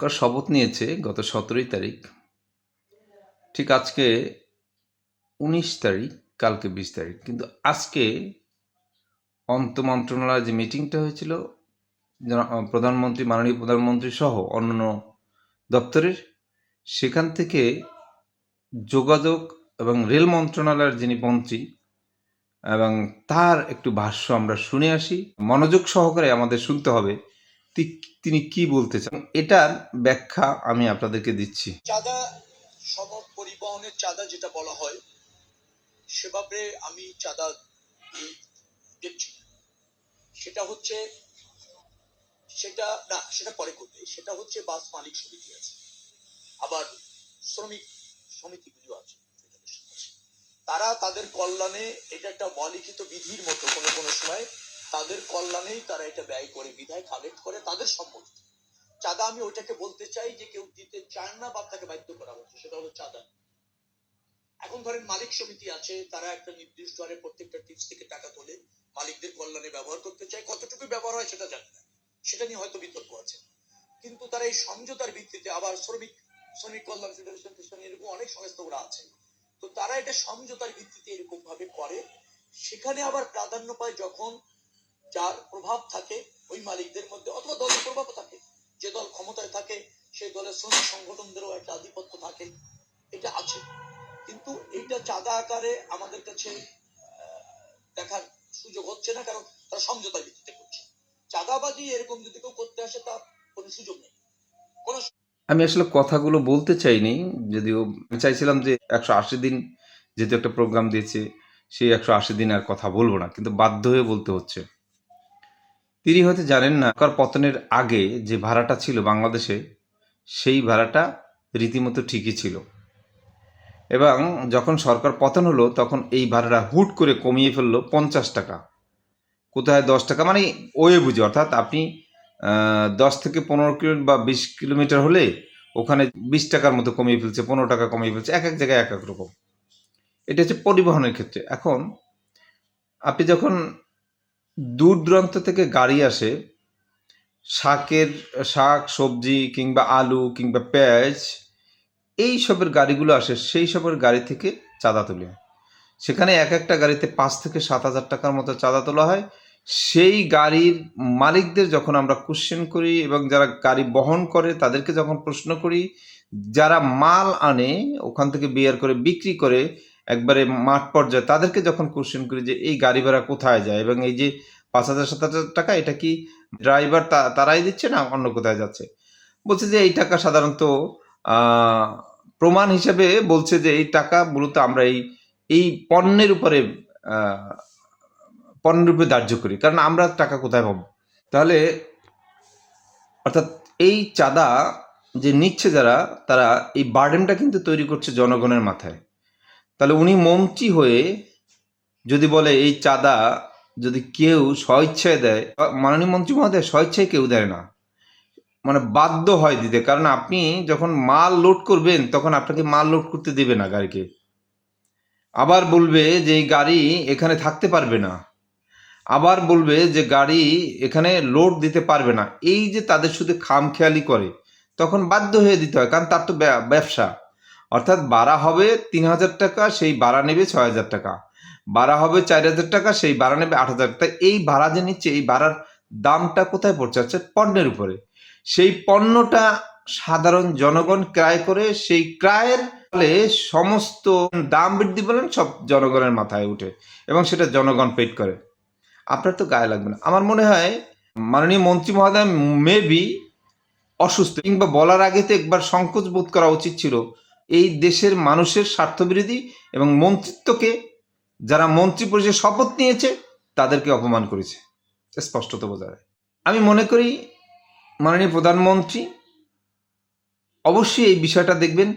সরকার শপথ নিয়েছে গত 17 তারিখ, ঠিক আজকে 19 তারিখ, কালকে 20 তারিখ। কিন্তু আজকে অন্ত মন্ত্রণালয়ের যে মিটিংটা হয়েছিল প্রধানমন্ত্রী, মাননীয় প্রধানমন্ত্রী সহ অন্যান্য দপ্তরের, সেখান থেকে যোগাযোগ এবং রেল মন্ত্রণালয়ের যিনি মন্ত্রী এবং তার একটু ভাষ্য আমরা শুনে আসি। মনোযোগ সহকারে আমাদের শুনতে হবে তিনি কি বলতে চান, এটার ব্যাখ্যা আমি আপনাদেরকে দিচ্ছি। চাঁদা সম পরিবহনের চাঁদা যেটা বলা হয়, সেভাবে আমি চাঁদা দেখছি। সেটা হচ্ছে সেটা পরে করবে। সেটা হচ্ছে বাস মালিক সমিতি আছে, আবার শ্রমিক সমিতিগুলো আছে, তারা তাদের কল্যাণে, এটা একটা অলিখিত বিধির মতো কোনো কোনো সময় তাদের কল্যাণেই তারা এটা ব্যয় করে, বিধায় কালেক্ট করে তাদের সম্মতি। চাঁদা আমি ওইটাকে বলতে চাই যে কেউ দিতে চান না বা তাকে বাধ্য করা হচ্ছে, সেটা হলো চাঁদা। এখন ধরেন মালিক সমিতি আছে, তারা একটা নির্দিষ্ট হারে প্রত্যেকটা টিপস থেকে টাকা তোলে, মালিকদের কল্যাণে ব্যবহার করতে চায়। কতটুকু ব্যবহার হয় সেটা জানি না, সেটা নিয়ে হয়তো বিতর্ক আছে। কিন্তু তারা এই সমঝোতার ভিত্তিতে, আবার শ্রমিক কল্যাণ ফেডারেশন এরকম অনেক সংস্থা ওরা আছে, তো তারা এটা সমঝোতার ভিত্তিতে এরকম ভাবে করে। সেখানে আবার প্রাধান্য পায় যখন যার প্রভাব থাকে ওই মালিকদের মধ্যে, অথবা দলের প্রভাবও থাকে। যে দল ক্ষমতায় থাকে সেই দলের শ্রমিক সংগঠনদেরও একটা আধিপত্য থাকে, এটা আছে। কিন্তু এটা চাঁদা আকারে আমাদের কাছে দেখার সুযোগ হচ্ছে না, কারণ তারা সমঝোতার ভিত্তিতে করছে। চাঁদাবাজি এরকম যদি কেউ করতে আসে, তার কোনো সুযোগ নেই। আমি আসলে কথাগুলো বলতে চাইনি, যদিও চাইছিলাম যে 180 দিন যেহেতু একটা প্রোগ্রাম দিয়েছে, সেই 180 দিন আর কথা বলবো না, কিন্তু বাধ্য হয়ে বলতে হচ্ছে। তিনি হয়তো জানেন না, সরকার পতনের আগে যে ভাড়াটা ছিল বাংলাদেশে, সেই ভাড়াটা রীতিমতো ঠিকই ছিল, এবং যখন সরকার পতন হলো তখন এই ভাড়াটা হুট করে কমিয়ে ফেললো 50 টাকা, কোথায় 10 টাকা, মানে ওয়ে বুঝে, অর্থাৎ আপনি 10 থেকে 15 কিলোমিটার বা 20 কিলোমিটার হলে ওখানে 20 টাকার মতো কমিয়ে ফেলছে, 15 টাকা কমিয়ে ফেলছে, এক এক জায়গায় এক এক রকম। এটা হচ্ছে পরিবহনের ক্ষেত্রে। এখন আপনি যখন দূর দূরান্ত থেকে গাড়ি আসে, শাক সবজি কিংবা আলু কিংবা পেঁয়াজ, এই সবের গাড়িগুলো আসে, সেই সবের গাড়ি থেকে চাঁদা তুলে, সেখানে এক একটা গাড়িতে 5 থেকে 7 হাজার টাকার মতো চাঁদা তোলা হয়। সেই গাড়ির মালিকদের যখন আমরা কোশ্চেন করি এবং যারা গাড়ি বহন করে তাদেরকে যখন প্রশ্ন করি, যারা মাল আনে ওখান থেকে বের করে বিক্রি করে একবারে মাঠ পর্যায়ে, তাদেরকে যখন কোশ্চেন করি যে এই গাড়ি ভাড়া কোথায় যায়, এবং এই যে 5,000 7,000 টাকা, এটা কি ড্রাইভার তারাই দিচ্ছে না অন্য কোথায় যাচ্ছে, বলছে যে এই টাকা সাধারণত প্রমাণ হিসেবে বলছে যে এই টাকা মূলত আমরা এই পণ্যের উপরে ধার্য করি, কারণ আমরা টাকা কোথায় পাবো। তাহলে অর্থাৎ এই চাঁদা যে নিচ্ছে যারা, তারা এই বার্ডেনটা কিন্তু তৈরি করছে জনগণের মাথায়। তাহলে উনি মন্ত্রী হয়ে যদি বলে এই চাঁদা যদি কেউ স্বইচ্ছায় দেয়, মাননীয় মন্ত্রী মহোদয়, স্বইচ্ছায় কেউ দেয় না, মানে বাধ্য হয় দিতে। কারণ আপনি যখন মাল লোড করবেন তখন আপনাকে মাল লোড করতে দেবে না গাড়িকে, আবার বলবে যে এই গাড়ি এখানে থাকতে পারবে না, আবার বলবে যে গাড়ি এখানে লোড দিতে পারবে না। এই যে তাদের শুধু খামখেয়ালি করে, তখন বাধ্য হয়ে দিতে হয়, কারণ তার তো ব্যবসা। অর্থাৎ ভাড়া হবে 3,000 টাকা, সেই ভাড়া নেবে 6,000 টাকা, ভাড়া হবে 4,000 টাকা, সেই ভাড়া নেবে 8,000 টাকা। এই ভাড়া যে নিচ্ছে, এই ভাড়ার দামটা কোথায় পড়ছে? হচ্ছে পণ্যের উপরে। সেই পণ্যটা সাধারণ জনগণ ক্রয় করে, সেই ক্রয়ের ফলে সমস্ত দাম বৃদ্ধি বলেন সব জনগণের মাথায় উঠে, এবং সেটা জনগণ পেড করে। আপনার তো গায়ে লাগবে না। আমার মনে হয় মাননীয় মন্ত্রী মহোদয় মেবি অসুস্থ, কিংবা বলার আগে তো একবার সংকোচ বোধ করা উচিত ছিল। এই দেশের মানুষের স্বার্থবিরোধী এবং মন্ত্রিত্বকে, যারা মন্ত্রী পরিষদে শপথ নিয়েছে তাদেরকে অপমান করেছে, স্পষ্টত বোঝা যায়। আমি মনে করি মাননীয় প্রধানমন্ত্রী অবশ্যই এই বিষয়টা দেখবেন,